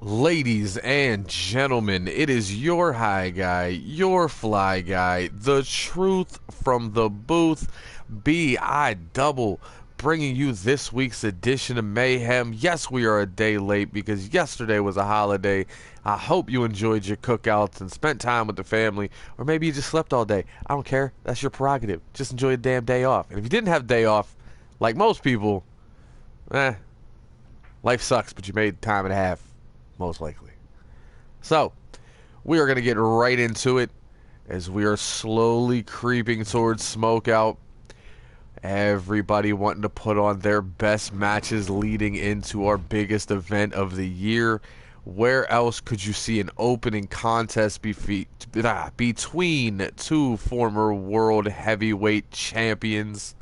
Ladies and gentlemen, it is your high guy, your fly guy, the truth from the booth, B.I. Double, bringing you this week's edition of Mayhem. Yes, we are a day late because yesterday was a holiday. I hope you enjoyed your cookouts and spent time with the family, or maybe you just slept all day. I don't care. That's your prerogative. Just enjoy a damn day off. And if you didn't have a day off, like most people, life sucks, but you made time and a half. Most likely. So, we are going to get right into it as we are slowly creeping towards Smokeout. Everybody wanting to put on their best matches leading into our biggest event of the year. Where else could you see an opening contest between two former world heavyweight champions?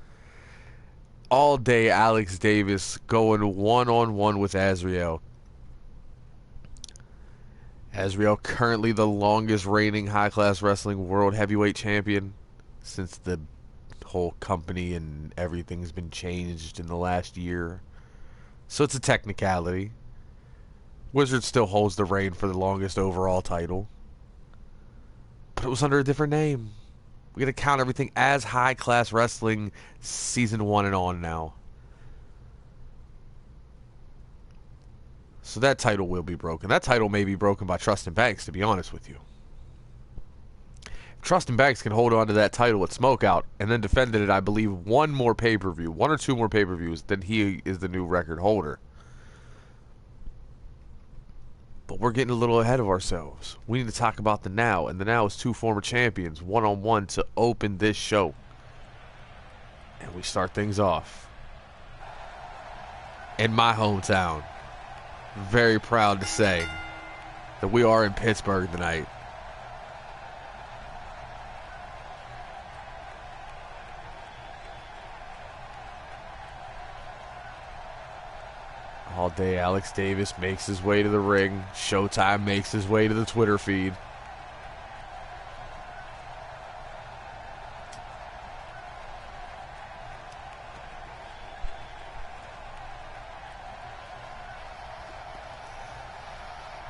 All day Alex Davis going one-on-one with Azriel. Azriel currently the longest reigning high-class wrestling world heavyweight champion since the whole company and everything's been changed in the last year. So it's a technicality. Wizard still holds the reign for the longest overall title. But it was under a different name. We're going to count everything as high-class wrestling season 1 and on now. So that title will be broken. That title may be broken by Trustin Banks, to be honest with you. If Trustin Banks can hold on to that title at Smokeout and then defended it, I believe, one or two more pay-per-views, then he is the new record holder. But we're getting a little ahead of ourselves. We need to talk about the now, and the now is two former champions, one-on-one to open this show. And we start things off in my hometown. Very proud to say that we are in Pittsburgh tonight. All day Alex Davis makes his way to the ring. Showtime makes his way to the Twitter feed.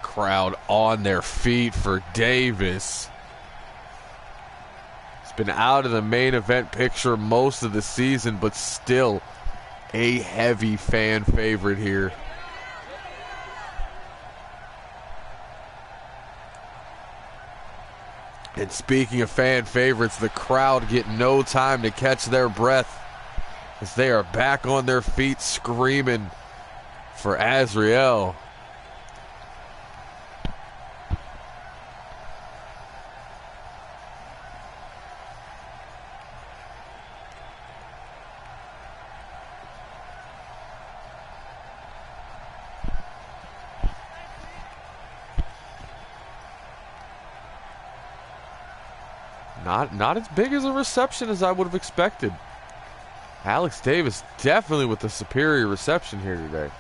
Crowd on their feet for Davis. He's been out of the main event picture most of the season, but still a heavy fan favorite here. And speaking of fan favorites, the crowd get no time to catch their breath as they are back on their feet screaming for Azriel. Not as big as a reception as I would have expected. Alex Davis definitely with the superior reception here today.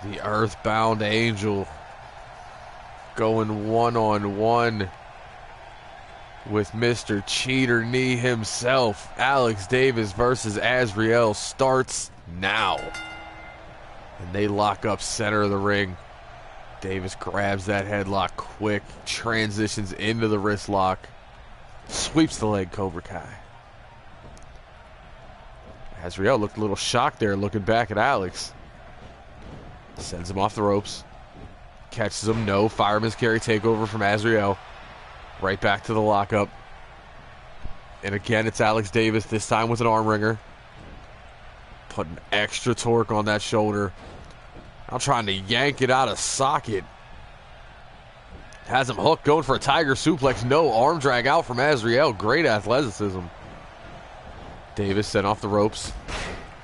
The Earthbound Angel going one-on-one with Mr. Cheater Knee himself. Alex Davis versus Azriel starts now. And they lock up center of the ring. Davis grabs that headlock quick, transitions into the wrist lock, sweeps the leg Cobra Kai. Azriel looked a little shocked there looking back at Alex. Sends him off the ropes. Catches him. No. Fireman's carry takeover from Azriel. Right back to the lockup. And again, it's Alex Davis, this time with an arm wringer. Putting extra torque on that shoulder. I'm trying to yank it out of socket. Has him hooked, going for a tiger suplex. No, arm drag out from Azriel. Great athleticism. Davis sent off the ropes.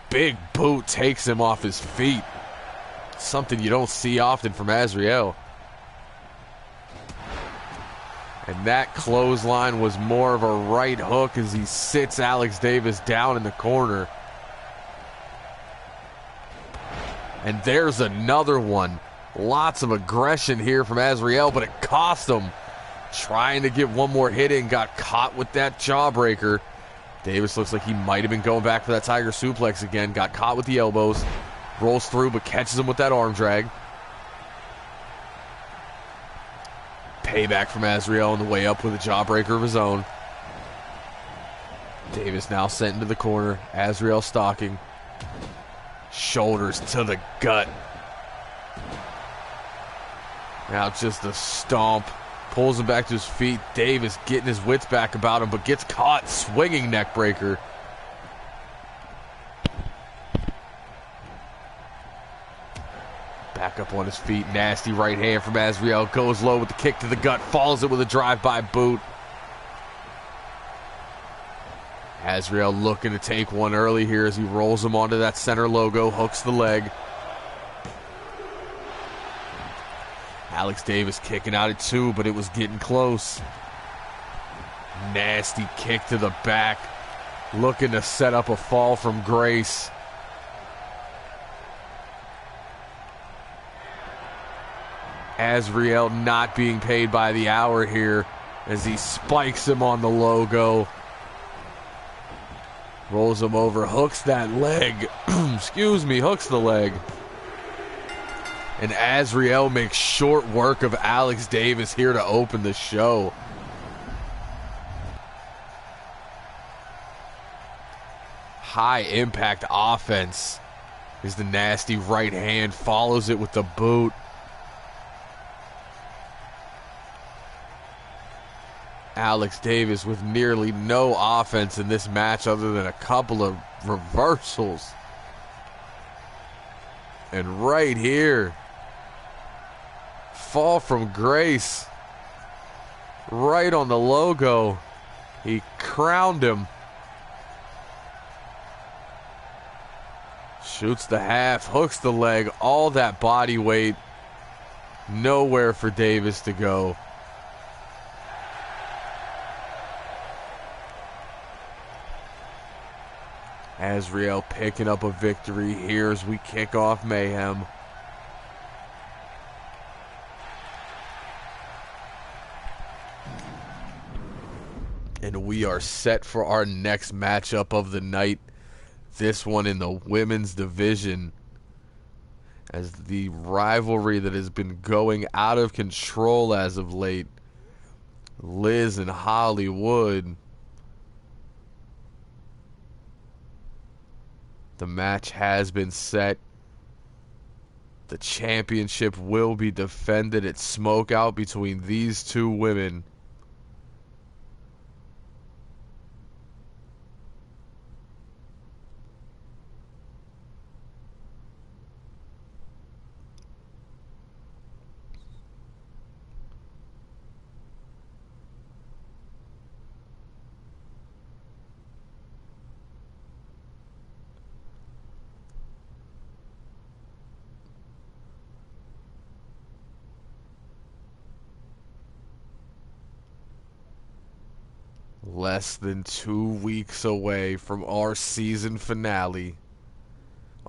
Big boot takes him off his feet. Something you don't see often from Azriel. And that clothesline was more of a right hook as he sits Alex Davis down in the corner. And there's another one. Lots of aggression here from Azriel, but it cost him. Trying to get one more hit in, got caught with that jawbreaker. Davis looks like he might have been going back for that tiger suplex again. Got caught with the elbows. Rolls through, but catches him with that arm drag. Payback from Azriel on the way up with a jawbreaker of his own. Davis now sent into the corner. Azriel stalking. Shoulders to the gut. Now just a stomp. Pulls him back to his feet. Davis getting his wits back about him, but gets caught swinging neck breaker. Back up on his feet. Nasty right hand from Azriel. Goes low with the kick to the gut. Follows it with a drive-by boot. Azriel looking to take one early here as he rolls him onto that center logo. Hooks the leg. Alex Davis kicking out at 2, but it was getting close. Nasty kick to the back. Looking to set up a fall from Grace. Azriel not being paid by the hour here as he spikes him on the logo. Rolls him over, hooks that leg. Excuse me, hooks the leg. And Azriel makes short work of Alex Davis here to open the show. High impact offense is the nasty right hand. Follows it with the boot. Alex Davis with nearly no offense in this match other than a couple of reversals. And right here, fall from Grace. Right on the logo. He crowned him. Shoots the half, hooks the leg, all that body weight. Nowhere for Davis to go. Azriel picking up a victory here as we kick off Mayhem. And we are set for our next matchup of the night. This one in the women's division. As the rivalry that has been going out of control as of late. Liz and Hollywood. The match has been set. The championship will be defended at Smokeout between these two women. Less than 2 weeks away from our season finale.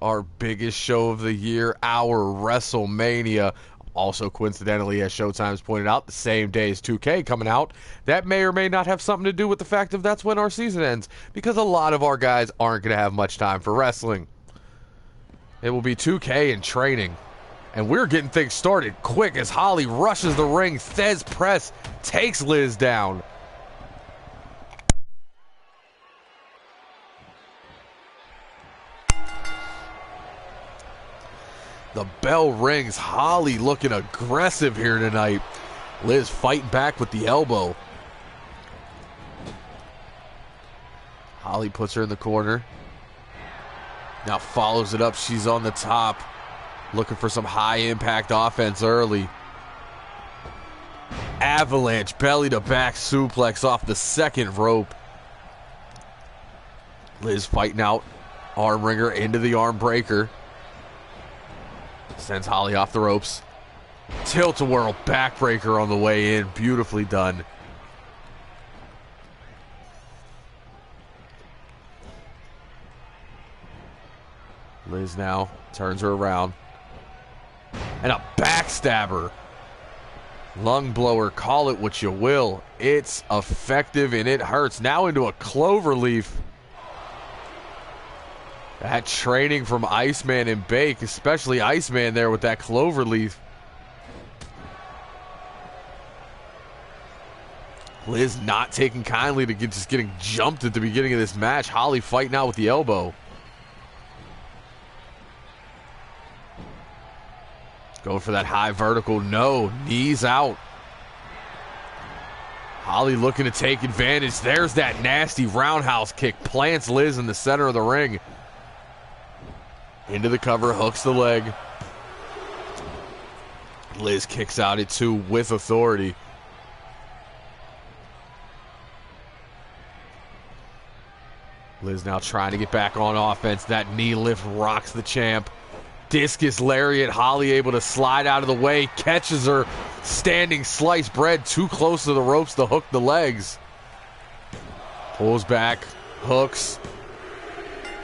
Our biggest show of the year, our WrestleMania. Also, coincidentally, as Showtime's pointed out, the same day as 2K coming out. That may or may not have something to do with the fact that that's when our season ends, because a lot of our guys aren't going to have much time for wrestling. It will be 2K and training. And we're getting things started quick as Holly rushes the ring. Thez press takes Liz down. The bell rings. Holly looking aggressive here tonight. Liz fighting back with the elbow. Holly puts her in the corner. Now follows it up. She's on the top. Looking for some high impact offense early. Avalanche belly to back suplex off the second rope. Liz fighting out. Arm wringer into the arm breaker. Sends Holly off the ropes. Tilt-a-whirl backbreaker on the way in. Beautifully done. Liz now turns her around. And a backstabber. Lung blower, call it what you will. It's effective and it hurts. Now into a cloverleaf. That training from Iceman and Bake, especially Iceman there with that cloverleaf. Liz not taking kindly to just getting jumped at the beginning of this match. Holly fighting out with the elbow. Going for that high vertical. No. Knees out. Holly looking to take advantage. There's that nasty roundhouse kick. Plants Liz in the center of the ring. Into the cover. Hooks the leg. Liz kicks out at 2 with authority. Liz now trying to get back on offense. That knee lift rocks the champ. Discus lariat. Holly able to slide out of the way. Catches her. Standing sliced bread. Too close to the ropes to hook the legs. Pulls back. Hooks.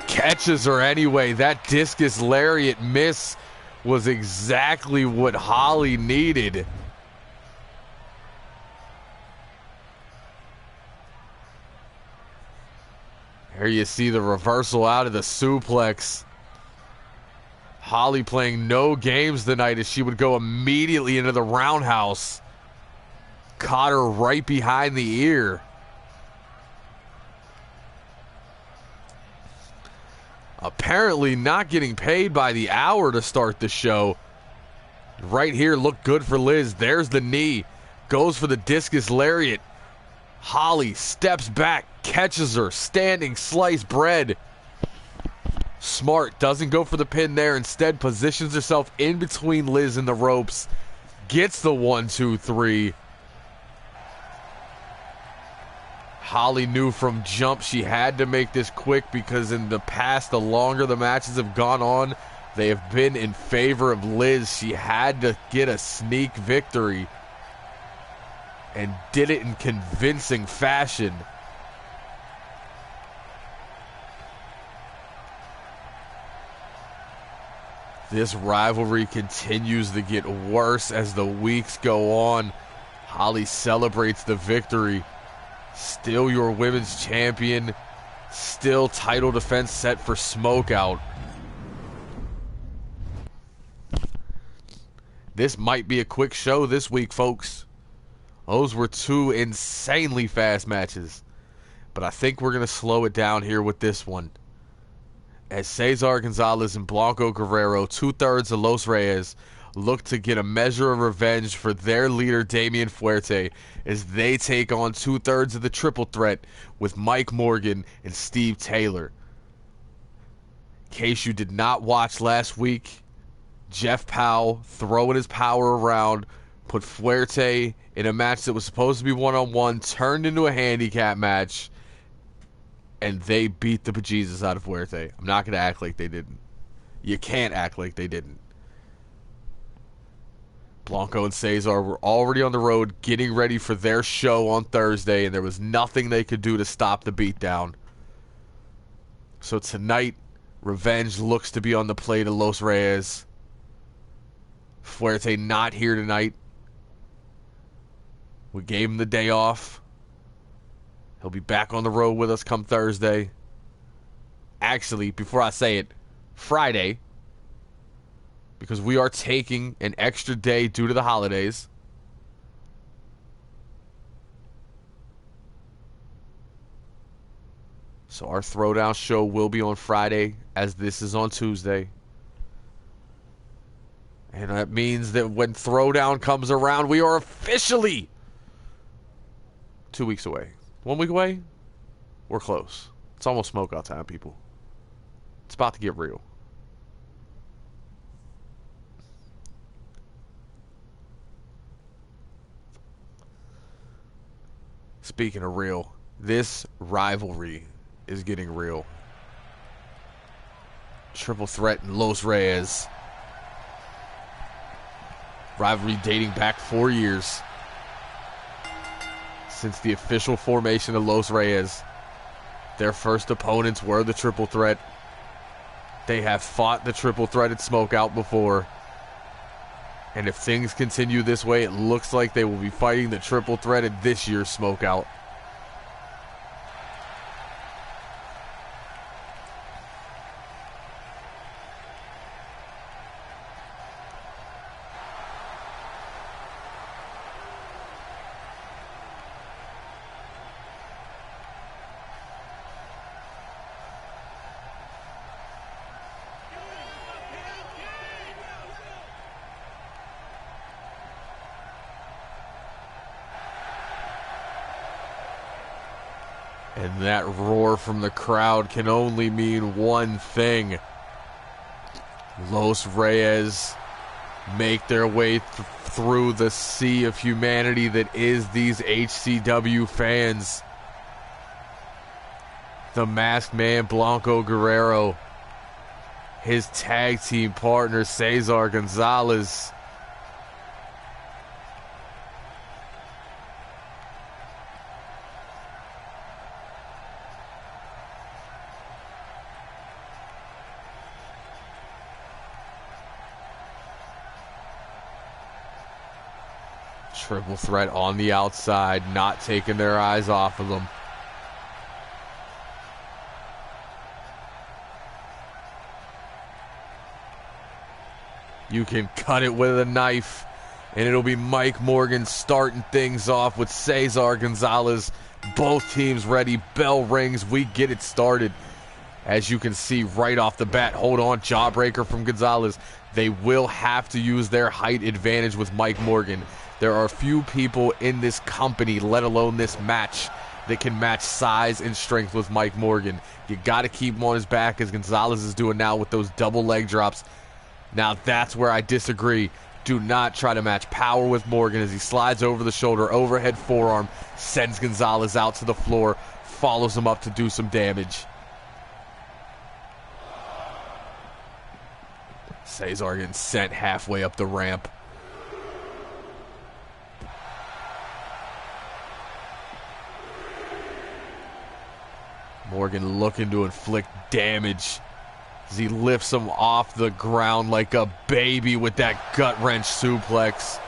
Catches her anyway. That discus lariat miss was exactly what Holly needed. Here you see the reversal out of the suplex. Holly playing no games tonight as she would go immediately into the roundhouse. Caught her right behind the ear. Apparently not getting paid by the hour to start the show. Right here looked good for Liz. There's the knee. Goes for the discus lariat. Holly steps back, catches her, standing sliced bread. Smart, doesn't go for the pin there. Instead positions herself in between Liz and the ropes. Gets the 1, 2, 3. Holly knew from jump she had to make this quick because in the past, the longer the matches have gone on, they have been in favor of Liz. She had to get a sneak victory and did it in convincing fashion. This rivalry continues to get worse as the weeks go on. Holly celebrates the victory. Still your women's champion. Still title defense set for Smokeout. This might be a quick show this week, folks. Those were 2 insanely fast matches. But I think we're going to slow it down here with this one. As Cesar Gonzalez and Blanco Guerrero, 2/3 of Los Reyes, look to get a measure of revenge for their leader, Damian Fuerte, as they take on 2/3 of the triple threat with Mike Morgan and Steve Taylor. In case you did not watch last week, Jeff Powell throwing his power around, put Fuerte in a match that was supposed to be one-on-one, turned into a handicap match, and they beat the bejesus out of Fuerte. I'm not going to act like they didn't. You can't act like they didn't. Blanco and Cesar were already on the road getting ready for their show on Thursday, and there was nothing they could do to stop the beatdown. So tonight, revenge looks to be on the plate of Los Reyes. Fuerte not here tonight. We gave him the day off. He'll be back on the road with us come Thursday. Actually, before I say it, Friday, because we are taking an extra day due to the holidays. So our Throwdown show will be on Friday, as this is on Tuesday. And that means that when Throwdown comes around, we are officially 2 weeks away. 1 week away? We're close. It's almost Smokeout time, people. It's about to get real. Speaking of real, this rivalry is getting real. Triple threat and Los Reyes. Rivalry dating back 4 years. Since the official formation of Los Reyes. Their first opponents were the triple threat. They have fought the triple threaded smokeout before. And if things continue this way, it looks like they will be fighting the triple threat at this year's smokeout. And that roar from the crowd can only mean one thing. Los Reyes make their way through the sea of humanity that is these HCW fans. The masked man Blanco Guerrero, his tag team partner Cesar Gonzalez, triple threat on the outside, not taking their eyes off of them. You can cut it with a knife, and it'll be Mike Morgan starting things off with Cesar Gonzalez. Both teams ready. Bell rings. We get it started. As you can see right off the bat, hold on, jawbreaker from Gonzalez. They will have to use their height advantage with Mike Morgan. There are few people in this company, let alone this match, that can match size and strength with Mike Morgan. You got to keep him on his back, as Gonzalez is doing now with those double leg drops. Now that's where I disagree. Do not try to match power with Morgan as he slides over the shoulder, overhead forearm, sends Gonzalez out to the floor, follows him up to do some damage. Cesar getting sent halfway up the ramp. Morgan looking to inflict damage as he lifts him off the ground like a baby with that gut wrench suplex.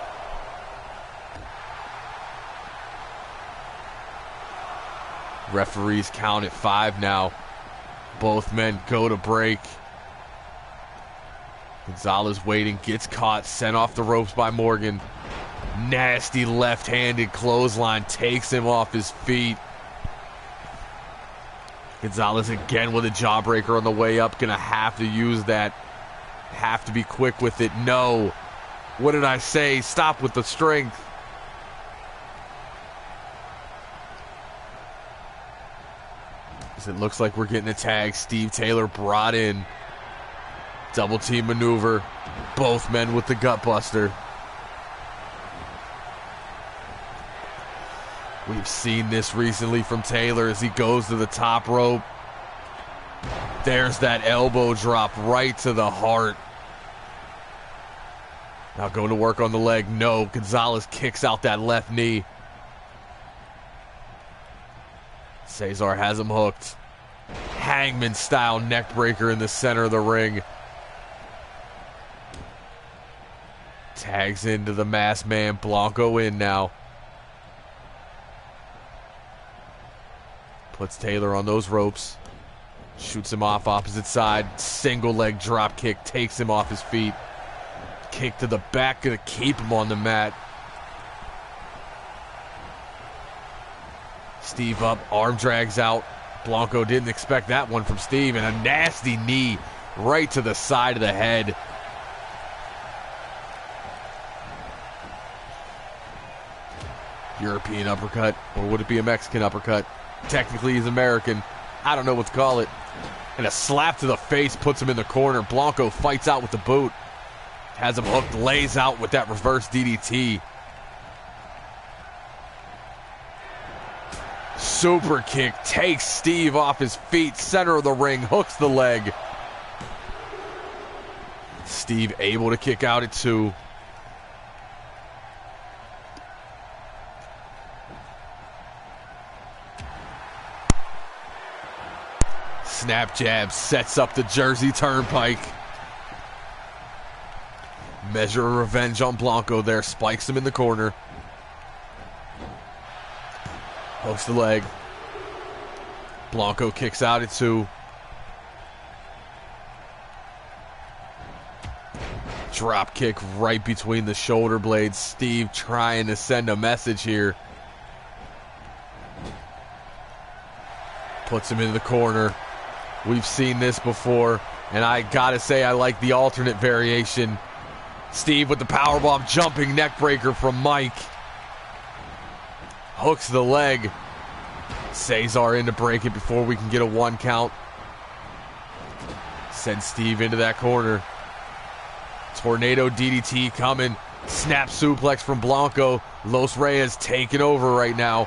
Referees count at 5 now. Both men go to break. Gonzalez waiting, gets caught, sent off the ropes by Morgan. Nasty left-handed clothesline takes him off his feet. Gonzalez again with a jawbreaker on the way up. Gonna have to use that. Have to be quick with it. No. What did I say? Stop with the strength. As it looks like we're getting a tag. Steve Taylor brought in. Double team maneuver. Both men with the gut buster. We've seen this recently from Taylor as he goes to the top rope. There's that elbow drop right to the heart. Now going to work on the leg. No, Gonzalez kicks out that left knee. Cesar has him hooked. Hangman style neck breaker in the center of the ring. Tags into the masked man. Blanco in now. Puts Taylor on those ropes. Shoots him off opposite side. Single leg drop kick. Takes him off his feet. Kick to the back. Gonna keep him on the mat. Steve up. Arm drags out. Blanco didn't expect that one from Steve. And a nasty knee right to the side of the head. European uppercut. Or would it be a Mexican uppercut? Technically he's American. I don't know what to call it. And a slap to the face puts him in the corner. Blanco fights out with the boot. Has him hooked, lays out with that reverse DDT. super kick takes Steve off his feet, center of the ring, hooks the leg. Steve able to kick out at 2. Snap jab sets up the Jersey Turnpike. Measure of revenge on Blanco there. Spikes him in the corner. Hooks the leg. Blanco kicks out at 2. Drop kick right between the shoulder blades. Steve trying to send a message here. Puts him in the corner. We've seen this before, and I gotta say I like the alternate variation. Steve with the powerbomb, jumping neck breaker from Mike. Hooks the leg. Cesar in to break it before we can get a 1 count. Sends Steve into that corner. Tornado DDT coming. Snap suplex from Blanco. Los Reyes taking over right now.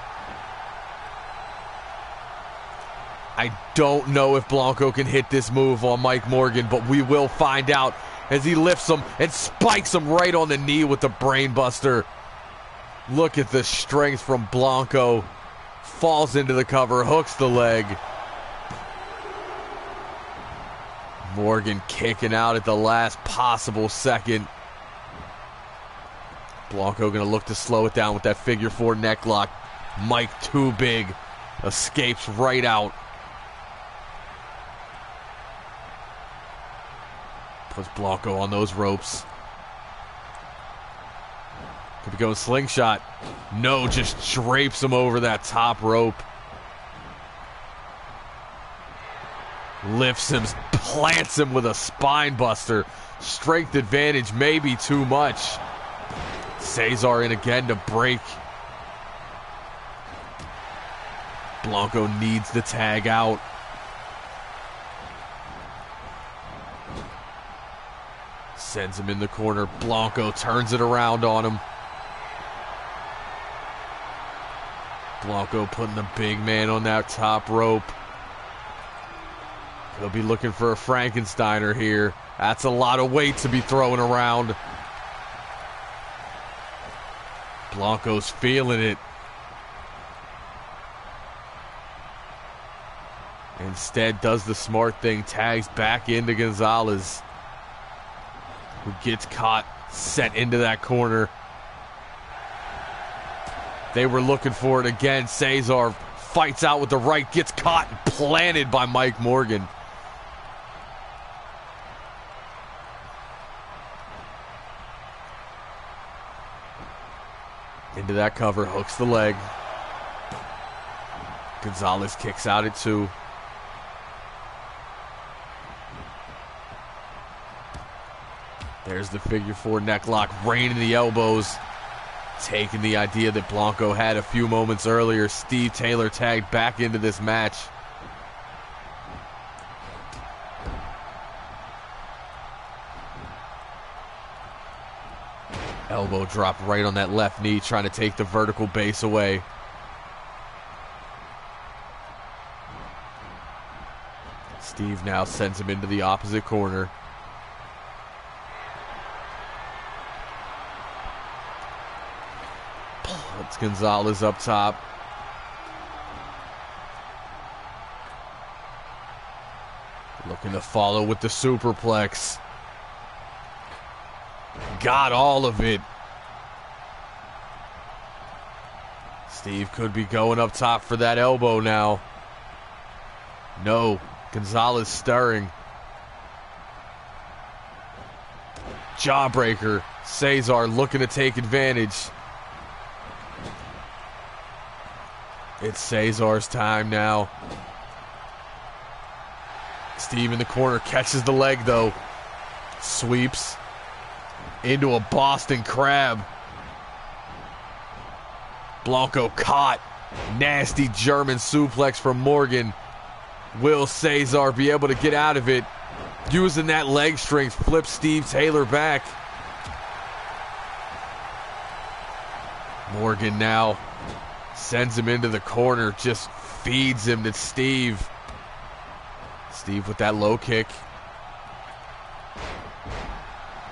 I don't know if Blanco can hit this move on Mike Morgan, but we will find out as he lifts him and spikes him right on the knee with the brain buster. Look at the strength from Blanco. Falls into the cover, hooks the leg. Morgan kicking out at the last possible second. Blanco gonna look to slow it down with that figure 4 neck lock. Mike too big. Escapes right out. Puts Blanco on those ropes. Could be going slingshot. No, just drapes him over that top rope. Lifts him, plants him with a spine buster. Strength advantage, maybe too much. Cesar in again to break. Blanco needs the tag out. Sends him in the corner. Blanco turns it around on him. Blanco putting the big man on that top rope. He'll be looking for a Frankensteiner here. That's a lot of weight to be throwing around. Blanco's feeling it. Instead does the smart thing, tags back into Gonzalez, who gets caught, set into that corner. They were looking for it again. Cesar fights out with the right, gets caught and planted by Mike Morgan. Into that cover, hooks the leg. Gonzalez kicks out at 2. There's the figure 4 neck lock, raining the elbows. Taking the idea that Blanco had a few moments earlier. Steve Taylor tagged back into this match. Elbow drop right on that left knee, trying to take the vertical base away. Steve now sends him into the opposite corner. It's Gonzalez up top. Looking to follow with the superplex. Got all of it. Steve could be going up top for that elbow now. No, Gonzalez stirring. Jawbreaker. Cesar looking to take advantage. It's Cesar's time now. Steve in the corner, catches the leg though. Sweeps into a Boston Crab. Blanco caught. Nasty German suplex from Morgan. Will Cesar be able to get out of it? Using that leg strength, flips Steve Taylor back. Morgan now sends him into the corner, just feeds him to Steve. Steve with that low kick.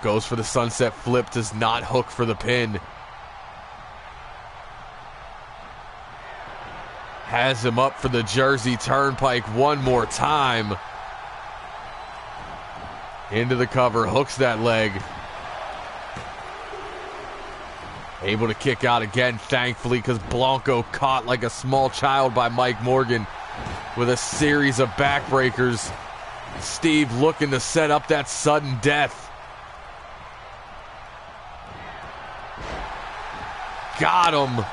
Goes for the sunset flip, does not hook for the pin. Has him up for the Jersey Turnpike one more time. Into the cover, hooks that leg. Able to kick out again, thankfully, because Blanco caught like a small child by Mike Morgan with a series of backbreakers. Steve looking to set up that sudden death. Got him.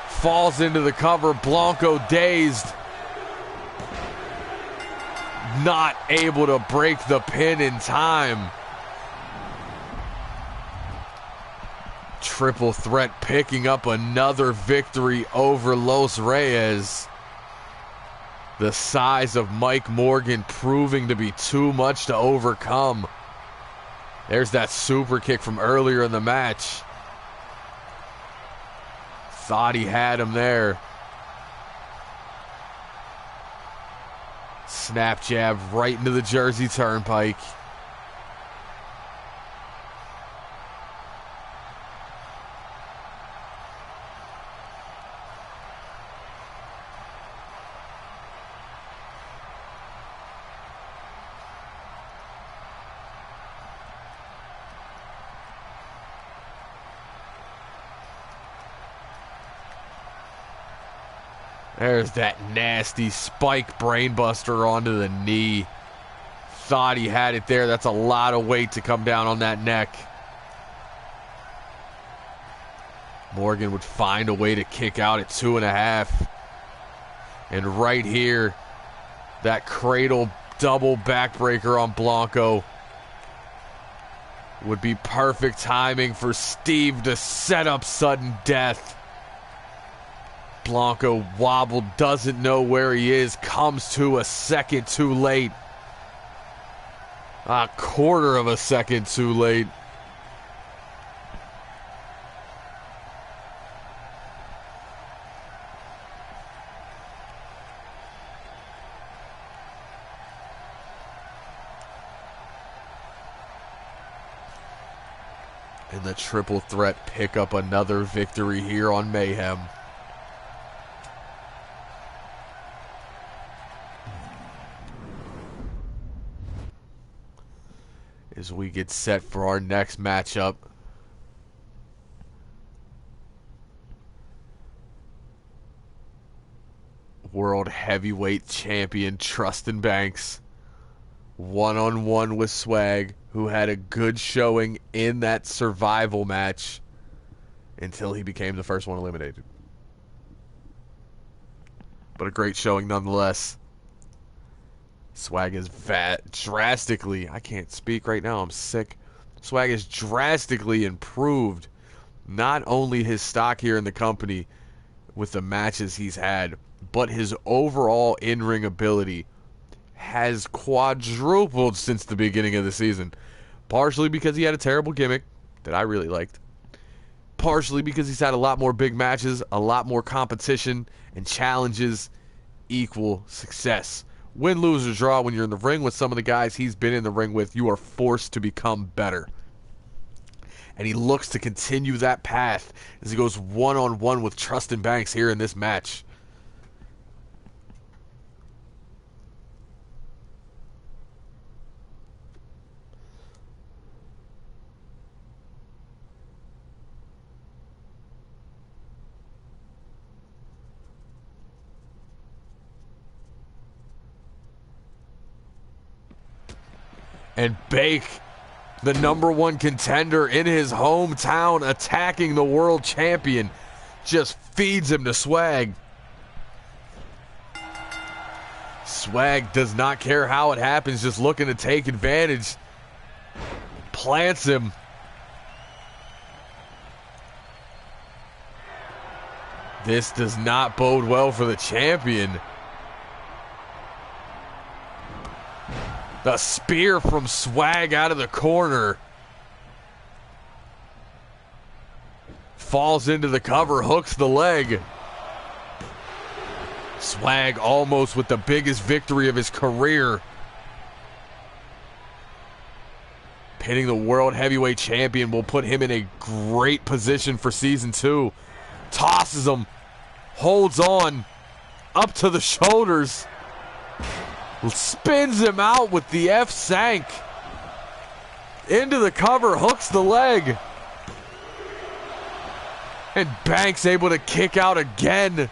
Falls into the cover. Blanco dazed. Not able to break the pin in time. Triple threat picking up another victory over Los Reyes. The size of Mike Morgan proving to be too much to overcome. There's that super kick from earlier in the match. Thought he had him there. Snap jab right into the Jersey Turnpike. There's that nasty spike brainbuster onto the knee. Thought he had it there. That's a lot of weight to come down on that neck. Morgan would find a way to kick out at 2.5. And right here, that cradle double backbreaker on Blanco would be perfect timing for Steve to set up sudden death. Blanco wobbled, doesn't know where he is, comes to a second too late. A quarter of a second too late. And the triple threat pick up another victory here on Mayhem. As we get set for our next matchup. World Heavyweight Champion Trustin Banks. One-on-one with Swag, who had a good showing in that survival match until he became the first one eliminated. But a great showing nonetheless. Swag is drastically, I can't speak right now, I'm sick. Swag has drastically improved not only his stock here in the company with the matches he's had, but his overall in-ring ability has quadrupled since the beginning of the season. Partially because he had a terrible gimmick that I really liked. Partially because he's had a lot more big matches, a lot more competition, and challenges equal success. Win, lose, or draw, when you're in the ring with some of the guys he's been in the ring with, you are forced to become better. And he looks to continue that path as he goes one-on-one with Trustin Banks here in this match. And Bake, the #1 contender in his hometown, attacking the world champion, just feeds him to Swag. Swag does not care how it happens, just looking to take advantage. Plants him. This does not bode well for the champion. The spear from Swag out of the corner. Falls into the cover, hooks the leg. Swag almost with the biggest victory of his career. Pinning the World Heavyweight Champion will put him in a great position for Season 2. Tosses him. Holds on. Up to the shoulders. Spins him out with the F-Sank. Into the cover. Hooks the leg. And Banks able to kick out again.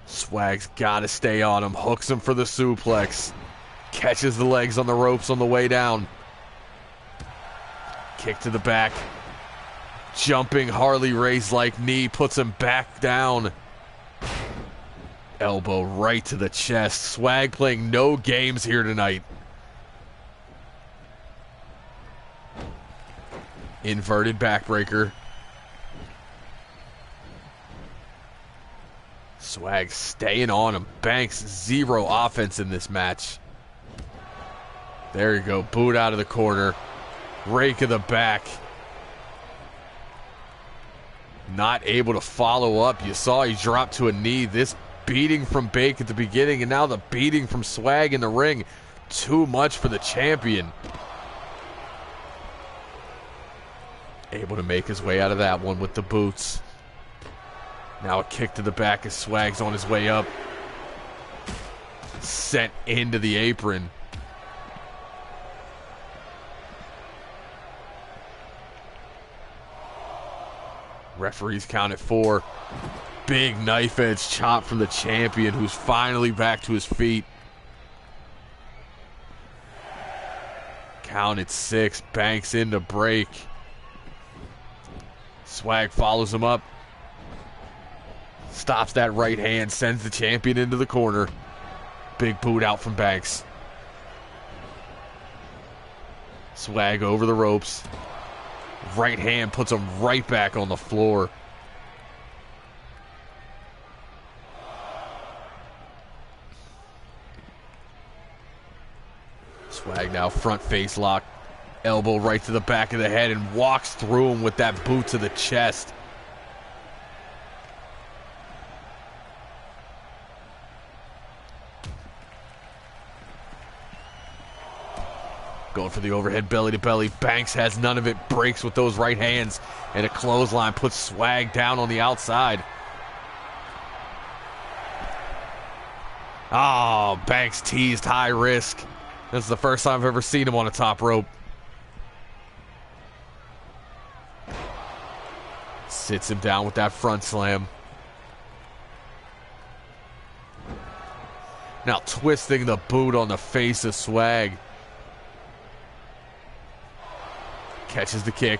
Swag's got to stay on him. Hooks him for the suplex. Catches the legs on the ropes on the way down. Kick to the back. Jumping Harley Race-like knee puts him back down. Elbow right to the chest. Swag playing no games here tonight. Inverted backbreaker. Swag staying on him. Banks zero offense in this match. There you go. Boot out of the corner. Rake of the back. Not able to follow up. You saw he dropped to a knee. This beating from Bake at the beginning, and now the beating from Swag in the ring. Too much for the champion. Able to make his way out of that one with the boots. Now a kick to the back as Swag's on his way up. Sent into the apron. Referees count at 4. Big knife edge chop from the champion, who's finally back to his feet. Count at 6. Banks in to break. Swag follows him up. Stops that right hand. Sends the champion into the corner. Big boot out from Banks. Swag over the ropes. Right hand puts him right back on the floor. Swag now front face lock. Elbow right to the back of the head and walks through him with that boot to the chest. Going for the overhead belly to belly. Banks has none of it. Breaks with those right hands. And a clothesline puts Swag down on the outside. Oh, Banks teased high risk. This is the first time I've ever seen him on a top rope. Sits him down with that front slam. Now twisting the boot on the face of Swag. Catches the kick.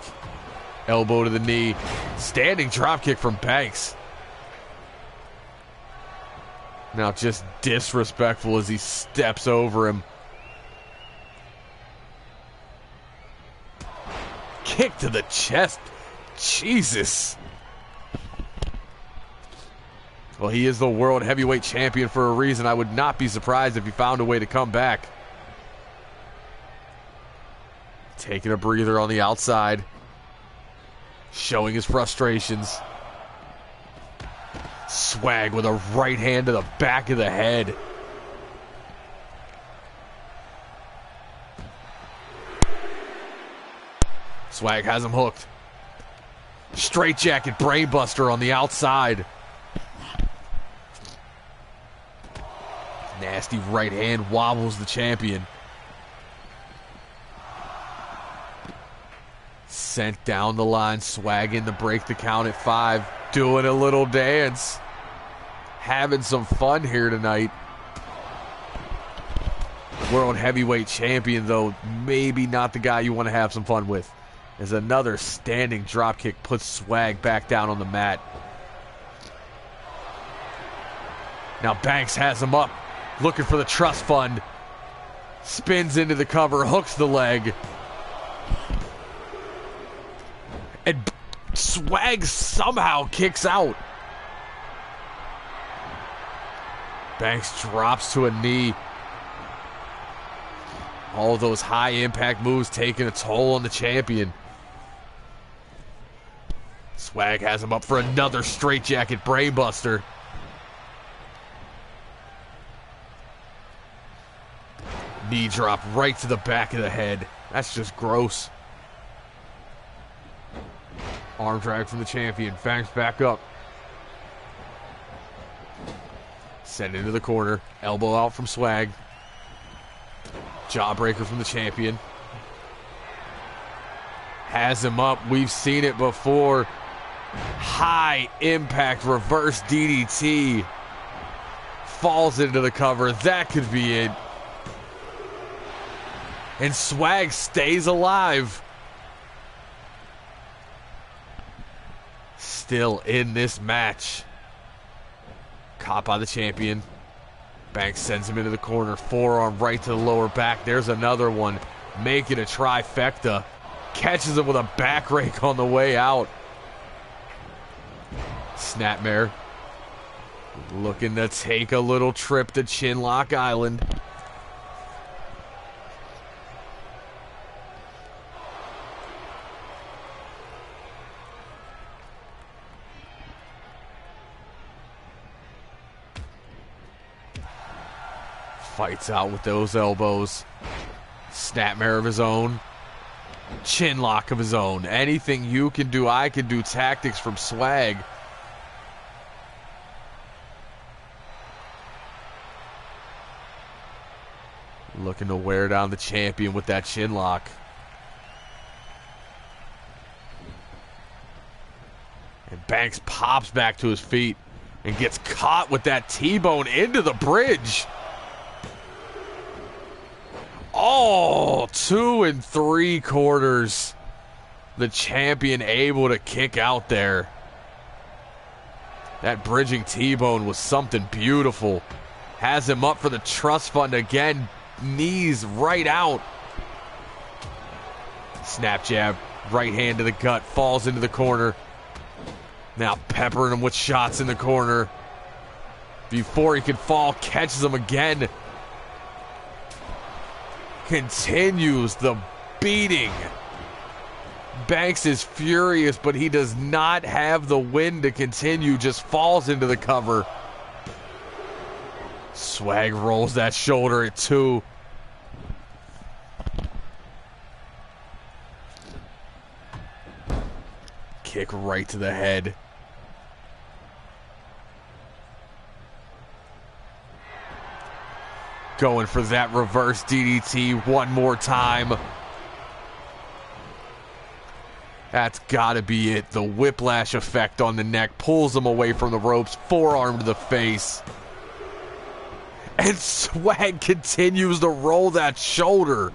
Elbow to the knee. Standing dropkick from Banks. Now just disrespectful as he steps over him. Kick to the chest. Jesus. Well, he is the World Heavyweight Champion for a reason. I would not be surprised if he found a way to come back. Taking a breather on the outside. Showing his frustrations. Swag with a right hand to the back of the head. Swag has him hooked. Straight jacket brainbuster on the outside. Nasty right hand wobbles the champion. Sent down the line. Swag in to break the count at 5. Doing a little dance. Having some fun here tonight. World Heavyweight Champion, though, maybe not the guy you want to have some fun with. As another standing dropkick puts Swag back down on the mat. Now Banks has him up. Looking for the trust fund. Spins into the cover. Hooks the leg. And Swag somehow kicks out. Banks drops to a knee. All those high impact moves taking a toll on the champion. Swag has him up for another straightjacket brainbuster. Knee drop right to the back of the head. That's just gross. Arm drag from the champion. Banks back up. Send into the corner. Elbow out from Swag. Jawbreaker from the champion. Has him up. We've seen it before. High impact reverse DDT. Falls into the cover. That could be it. And Swag stays alive. Still in this match. Caught by the champion. Banks sends him into the corner. Forearm right to the lower back. There's another one. Making a trifecta. Catches him with a back rake on the way out. Snapmare. Looking to take a little trip to Chinlock Island. Fights out with those elbows. Snapmare of his own. Chinlock of his own. Anything you can do, I can do. Tactics from Swag. Looking to wear down the champion with that chinlock. And Banks pops back to his feet and gets caught with that T-bone into the bridge. Oh, 2 3/4. The champion able to kick out there. That bridging T-bone was something beautiful. Has him up for the trust fund again. Knees right out. Snap jab. Right hand to the gut. Falls into the corner. Now peppering him with shots in the corner. Before he could fall, catches him again. Continues the beating. Banks is furious, but he does not have the wind to continue. Just falls into the cover. Swag rolls that shoulder at 2. Kick right to the head. Going for that reverse DDT one more time. That's gotta be it. The whiplash effect on the neck pulls him away from the ropes. Forearm to the face. And Swag continues to roll that shoulder.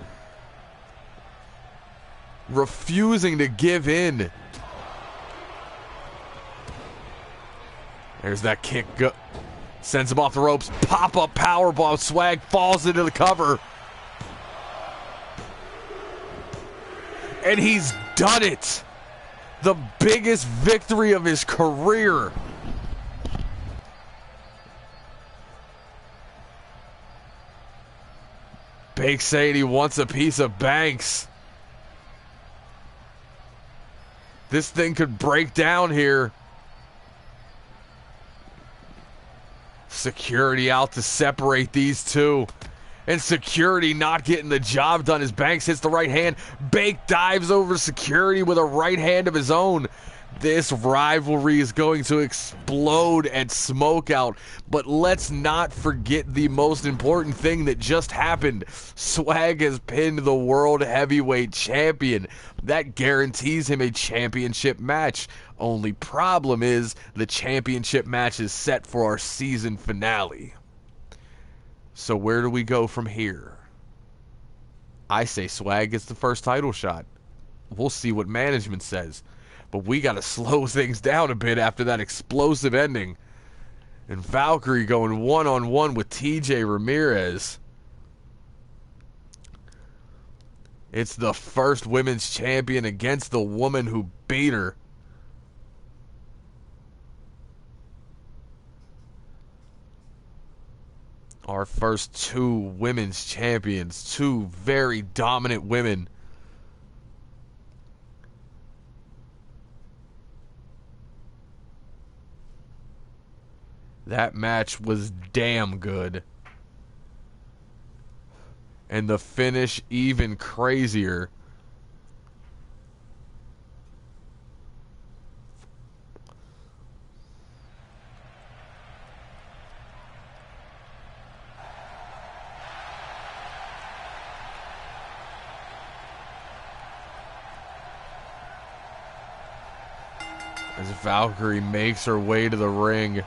Refusing to give in. There's that kick. Sends him off the ropes. Pop-up powerbomb. Swag falls into the cover. And he's done it. The biggest victory of his career. Banks saying he wants a piece of Banks. This thing could break down here. Security out to separate these two. And Security not getting the job done as Banks hits the right hand. Bank dives over Security with a right hand of his own. This rivalry is going to explode at Smokeout. But let's not forget the most important thing that just happened. Swag has pinned the World Heavyweight Champion. That guarantees him a championship match. Only problem is the championship match is set for our season finale. So where do we go from here? I say Swag gets the first title shot. We'll see what management says. But we got to slow things down a bit after that explosive ending. And Valkyrie going one-on-one with TJ Ramirez. It's the first women's champion against the woman who beat her. Our first 2 women's champions. 2 very dominant women. That match was damn good. And the finish even crazier. As Valkyrie makes her way to the ring.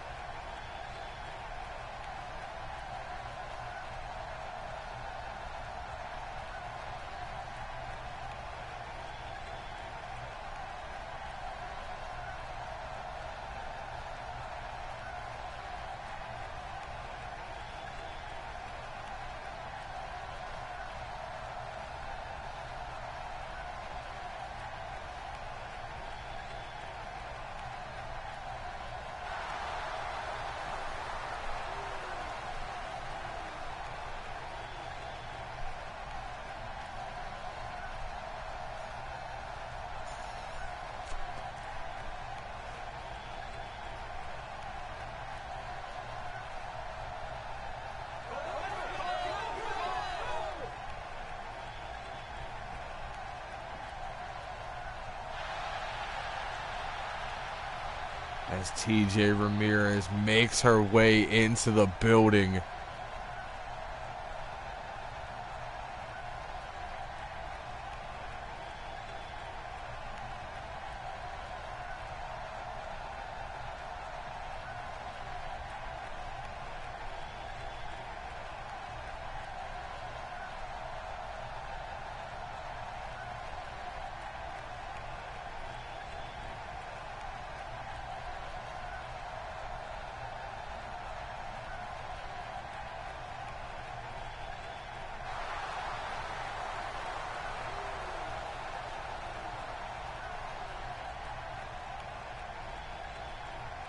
As TJ Ramirez makes her way into the building.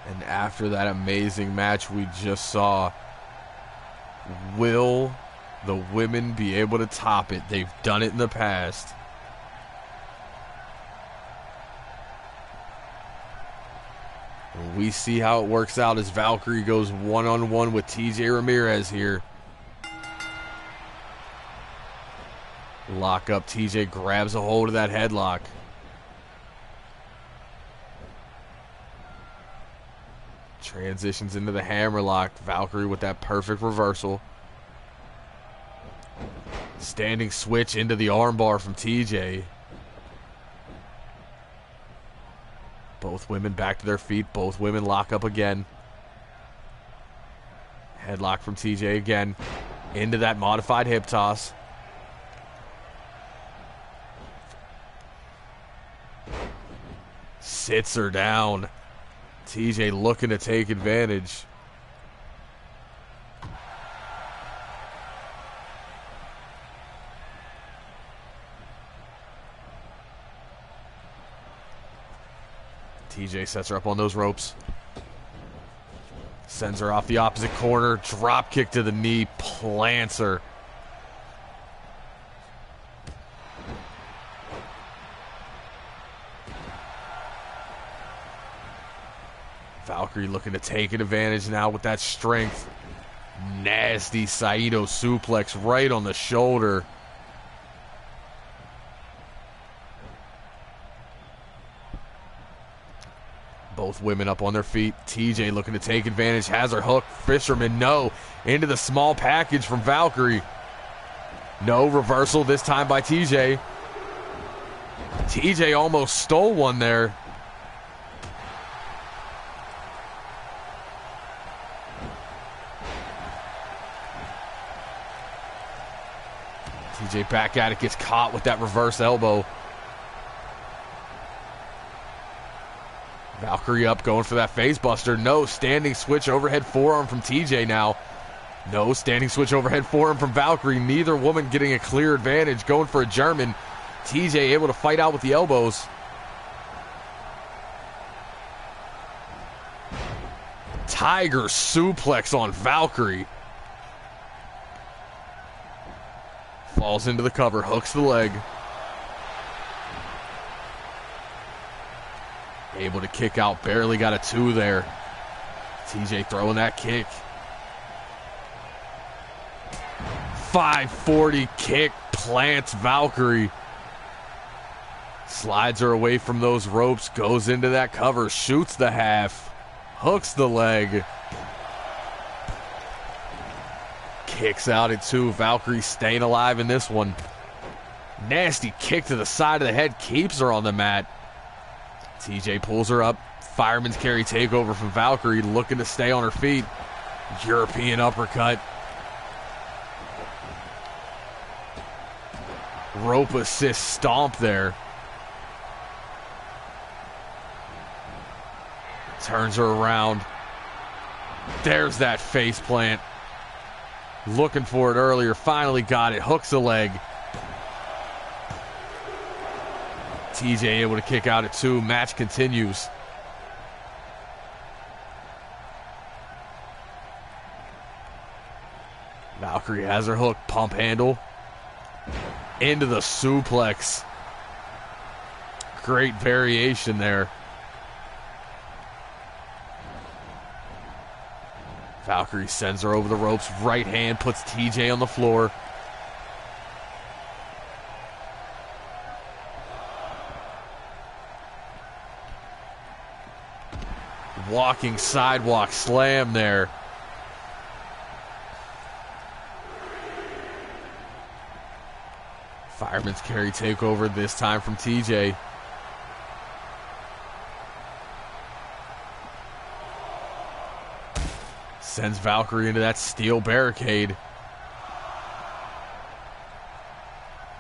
And after that amazing match we just saw, will the women be able to top it? They've done it in the past. We see how it works out as Valkyrie goes one-on-one with TJ Ramirez here. Lock up. TJ grabs a hold of that headlock. Transitions into the hammerlock. Valkyrie with that perfect reversal. Standing switch into the armbar from TJ. Both women back to their feet. Both women lock up again. Headlock from TJ again. Into that modified hip toss. Sits her down. TJ looking to take advantage. TJ sets her up on those ropes. Sends her off the opposite corner. Drop kick to the knee. Plants her. Valkyrie looking to take advantage now with that strength. Nasty Saito suplex right on the shoulder. Both women up on their feet. TJ looking to take advantage. Has her hook. Fisherman, no. Into the small package from Valkyrie. No reversal this time by TJ. TJ almost stole one there. TJ back at it, gets caught with that reverse elbow. Valkyrie up, going for that face buster. No, standing switch overhead forearm from TJ now. No, standing switch overhead forearm from Valkyrie. Neither woman getting a clear advantage, going for a German. TJ able to fight out with the elbows. Tiger suplex on Valkyrie. Falls into the cover, hooks the leg. Able to kick out, barely got a 2 there. TJ throwing that kick. 540 kick plants Valkyrie. Slides her away from those ropes, goes into that cover, shoots the half, hooks the leg. Kicks out at 2. Valkyrie staying alive in this one. Nasty kick to the side of the head, keeps her on the mat. TJ pulls her up. Fireman's carry takeover from Valkyrie, looking to stay on her feet. European uppercut. Rope assist stomp there. Turns her around. There's that face plant. Looking for it earlier. Finally got it. Hooks the leg. TJ able to kick out at 2. Match continues. Valkyrie has her hook. Pump handle. Into the suplex. Great variation there. Valkyrie sends her over the ropes. Right hand puts TJ on the floor. Walking sidewalk slam there. Fireman's carry takeover this time from TJ. Sends Valkyrie into that steel barricade.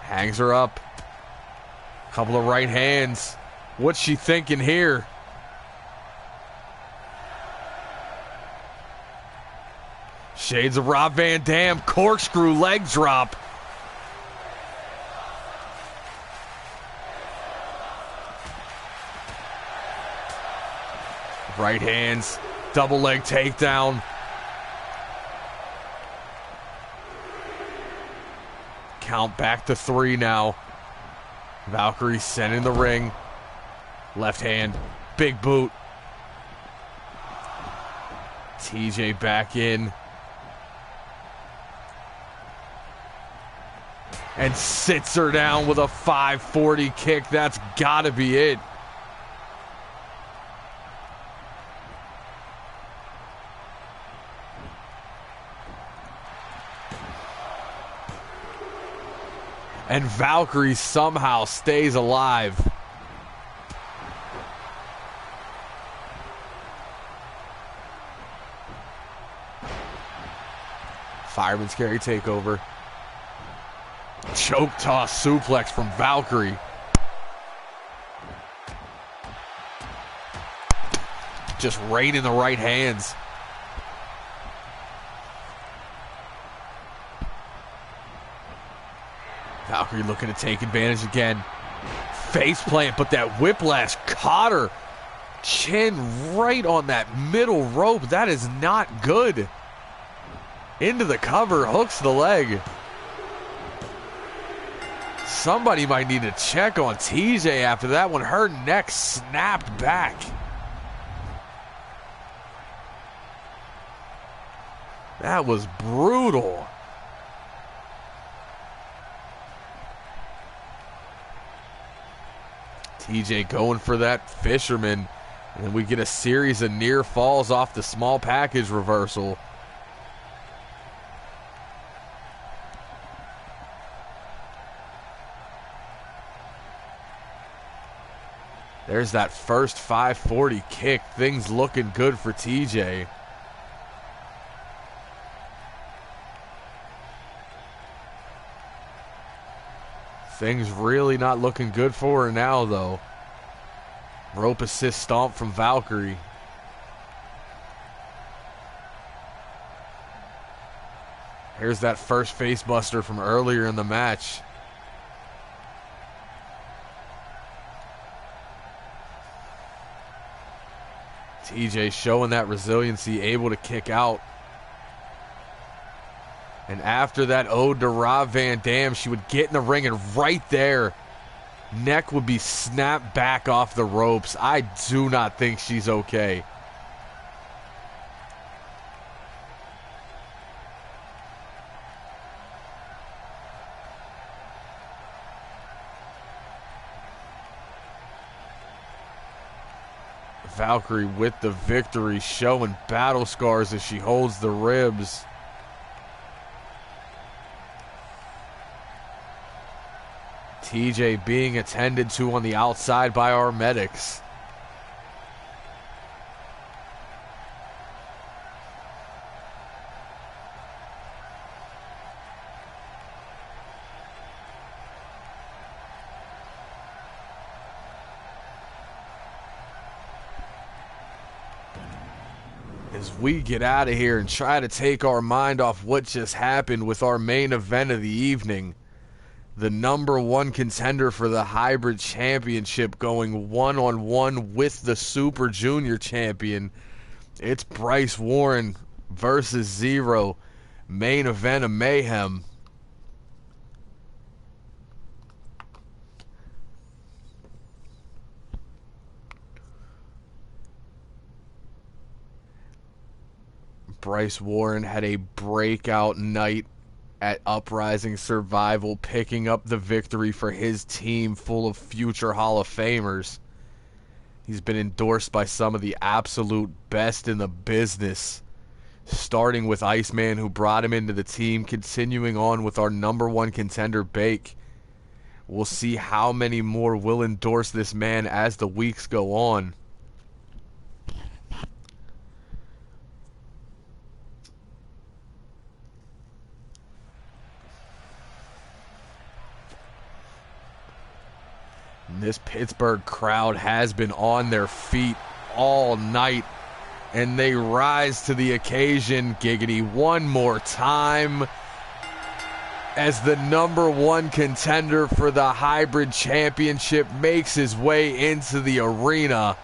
Hangs her up. Couple of right hands. What's she thinking here? Shades of Rob Van Dam. Corkscrew leg drop. Right hands. Double leg takedown. Count back to 3 now. Valkyrie sent in the ring. Left hand. Big boot. TJ back in. And sits her down with a 540 kick. That's gotta be it. And Valkyrie somehow stays alive. Fireman's carry takeover. Choke toss suplex from Valkyrie. Just right in the right hands. Valkyrie looking to take advantage again. Face plant, but that whiplash caught her. Chin right on that middle rope. That is not good. Into the cover, hooks the leg. Somebody might need to check on TJ after that one. Her neck snapped back. That was brutal. TJ going for that fisherman. And we get a series of near falls off the small package reversal. There's that first 540 kick. Things looking good for TJ. Things really not looking good for her now, though. Rope assist stomp from Valkyrie. Here's that first face buster from earlier in the match. TJ showing that resiliency, able to kick out. And after that ode to Rob Van Dam, she would get in the ring, and right there, neck would be snapped back off the ropes. I do not think she's okay. Valkyrie with the victory, showing battle scars as she holds the ribs. TJ being attended to on the outside by our medics. As we get out of here and try to take our mind off what just happened with our main event of the evening, the #1 contender for the Hybrid Championship going one-on-one with the Super Junior champion. It's Bryce Warren versus Zero, main event of Mayhem. Bryce Warren had a breakout night at Uprising Survival, picking up the victory for his team full of future Hall of Famers. He's been endorsed by some of the absolute best in the business, starting with Iceman, who brought him into the team, continuing on with our #1 contender, Bake. We'll see how many more will endorse this man as the weeks go on. This Pittsburgh crowd has been on their feet all night, and they rise to the occasion, giggity, one more time, as the #1 contender for the Hybrid Championship makes his way into the arena.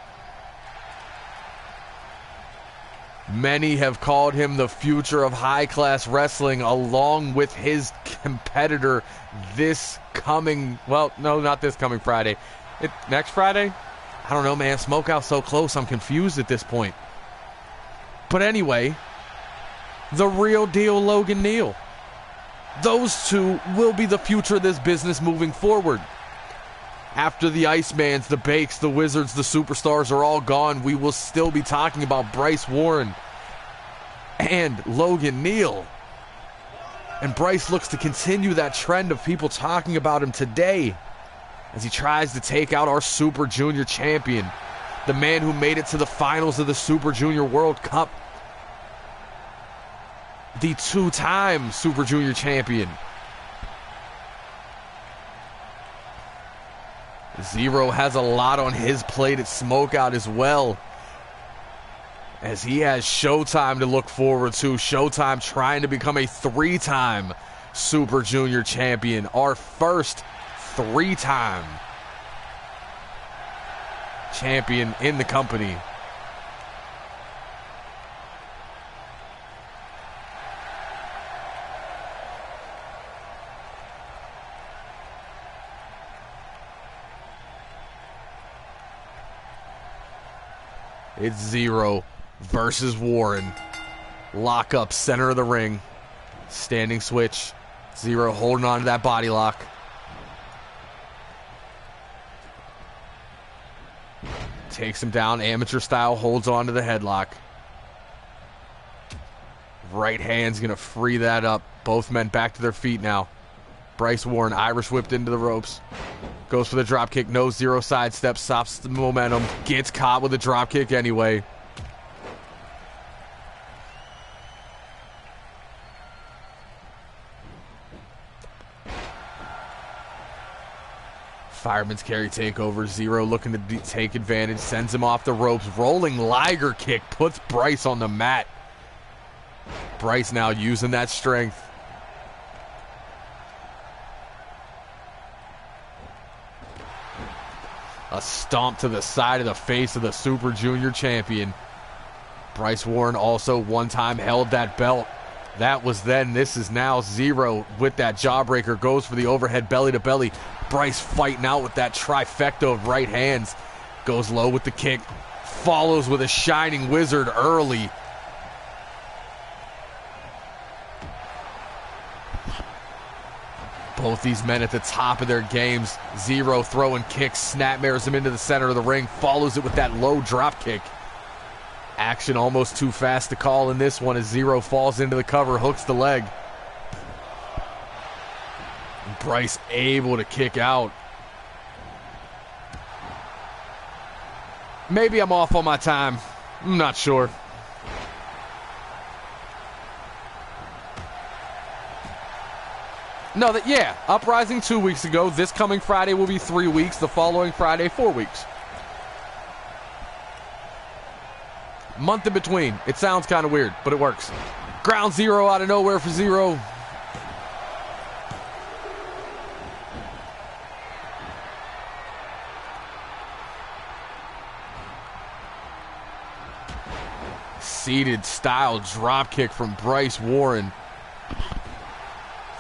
Many have called him the future of high-class wrestling, along with his competitor this coming, well, no, not this coming Friday. Next Friday? I don't know, man. Smokeout's so close, I'm confused at this point. But anyway, the real deal Logan Neal. Those two will be the future of this business moving forward. After the Icemans, the Bakes, the Wizards, the Superstars are all gone, we will still be talking about Bryce Warren and Logan Neal. And Bryce looks to continue that trend of people talking about him today as he tries to take out our Super Junior champion, the man who made it to the finals of the Super Junior World Cup, the two-time Super Junior champion. Zero has a lot on his plate at Smokeout as well, as he has Showtime to look forward to. Showtime trying to become a 3-time Super Junior champion, our first 3-time champion in the company. It's Zero versus Warren. Lock up, center of the ring. Standing switch. Zero holding on to that body lock. Takes him down amateur style, holds on to the headlock. Right hand's going to free that up. Both men back to their feet now. Bryce Warren Irish whipped into the ropes. Goes for the drop kick, no Zero sidestep, stops the momentum, gets caught with a drop kick anyway. Fireman's carry takeover. Zero looking to take advantage, sends him off the ropes. Rolling Liger kick puts Bryce on the mat. Bryce now using that strength. A stomp to the side of the face of the Super Junior champion. Bryce Warren also one time held that belt. That was then. This is now. Zero with that jawbreaker goes for the overhead belly to belly. Bryce fighting out with that trifecta of right hands. Goes low with the kick. Follows with a Shining Wizard early. Both these men at the top of their games. Zero throwing kicks, snapmares him into the center of the ring, follows it with that low drop kick. Action almost too fast to call in this one as Zero falls into the cover, hooks the leg. Bryce able to kick out. Maybe I'm off on my time. I'm not sure. No, yeah, Uprising 2 weeks ago. This coming Friday will be 3 weeks. The following Friday, 4 weeks. Month in between. It sounds kind of weird, but it works. Ground Zero out of nowhere for Zero. Seated style drop kick from Bryce Warren.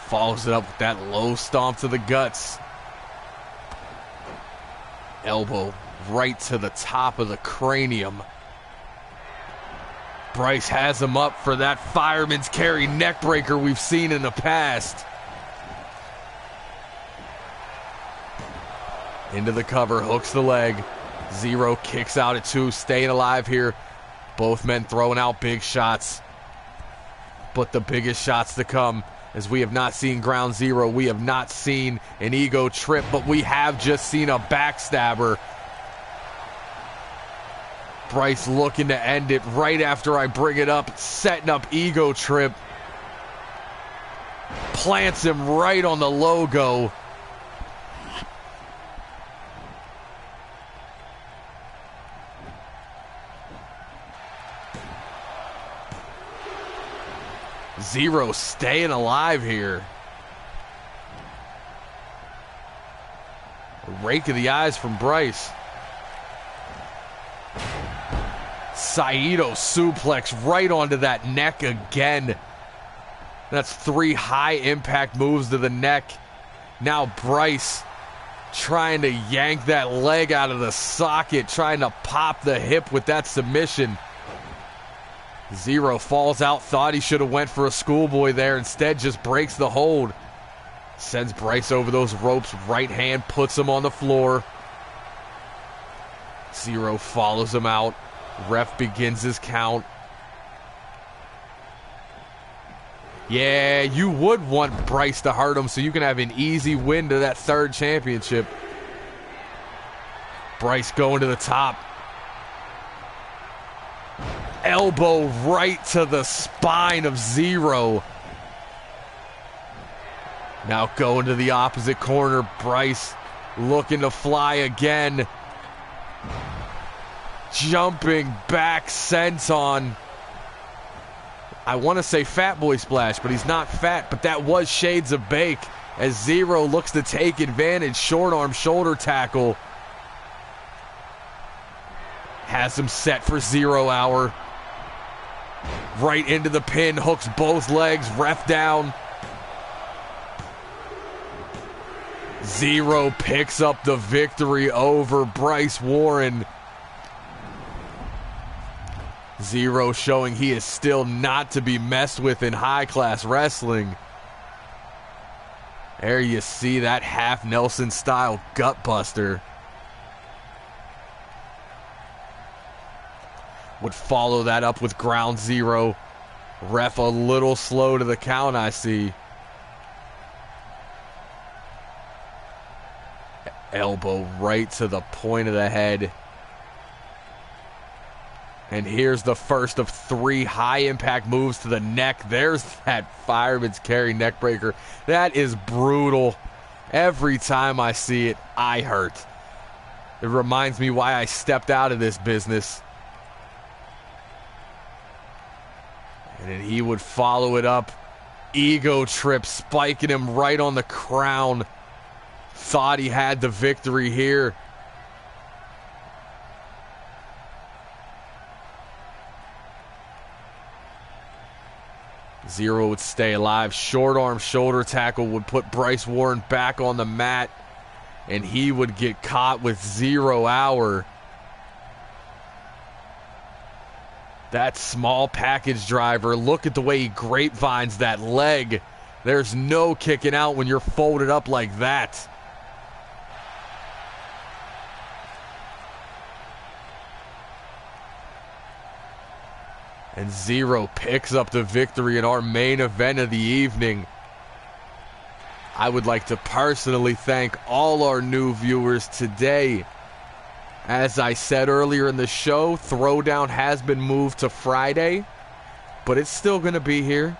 Follows it up with that low stomp to the guts. Elbow right to the top of the cranium. Bryce has him up for that fireman's carry neckbreaker we've seen in the past. Into the cover, hooks the leg. Zero kicks out at 2, staying alive here. Both men throwing out big shots. But the biggest shots to come, as we have not seen Ground Zero. We have not seen an ego trip, but we have just seen a backstabber. Bryce looking to end it right after I bring it up, setting up ego trip. Plants him right on the logo. Zero staying alive here. A rake of the eyes from Bryce. Saito suplex right onto that neck again. That's 3 high impact moves to the neck. Now Bryce trying to yank that leg out of the socket, trying to pop the hip with that submission. Zero falls out, thought he should have went for a schoolboy there, instead just breaks the hold. Sends Bryce over those ropes, right hand puts him on the floor. Zero follows him out. Ref begins his count. Yeah, you would want Bryce to hurt him so you can have an easy win to that 3rd championship. Bryce going to the top. Elbow right to the spine of Zero. Now going to the opposite corner. Bryce looking to fly again. Jumping back senton. I want to say Fat Boy Splash, but he's not fat. But that was shades of Bake as Zero looks to take advantage. Short arm shoulder tackle. Has him set for 0 hour. Right into the pin. Hooks both legs. Ref down. Zero picks up the victory over Bryce Warren. Zero showing he is still not to be messed with in high-class wrestling. There you see that half Nelson style gut buster. Would follow that up with Ground Zero. Ref a little slow to the count, I see. Elbow right to the point of the head. And here's the first of 3 high-impact moves to the neck. There's that fireman's carry neckbreaker. That is brutal. Every time I see it, I hurt. It reminds me why I stepped out of this business. And then he would follow it up. Ego trip, spiking him right on the crown. Thought he had the victory here. Zero would stay alive. Short arm shoulder tackle would put Bryce Warren back on the mat. And he would get caught with 0 hour. That small package driver. Look at the way he grapevines that leg. There's no kicking out when you're folded up like that. And Zero picks up the victory in our main event of the evening. I would like to personally thank all our new viewers today. As I said earlier in the show, Throwdown has been moved to Friday, but it's still going to be here.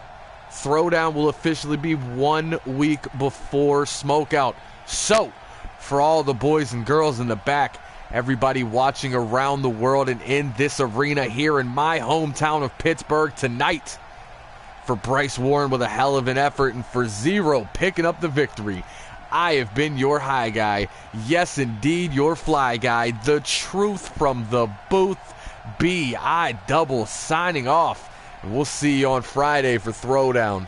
Throwdown will officially be 1 week before Smokeout. So, for all the boys and girls in the back, everybody watching around the world and in this arena here in my hometown of Pittsburgh tonight, for Bryce Warren with a hell of an effort and for Zero picking up the victory, I have been your high guy. Yes, indeed, your fly guy. The truth from the booth. BI Double signing off. And we'll see you on Friday for Throwdown.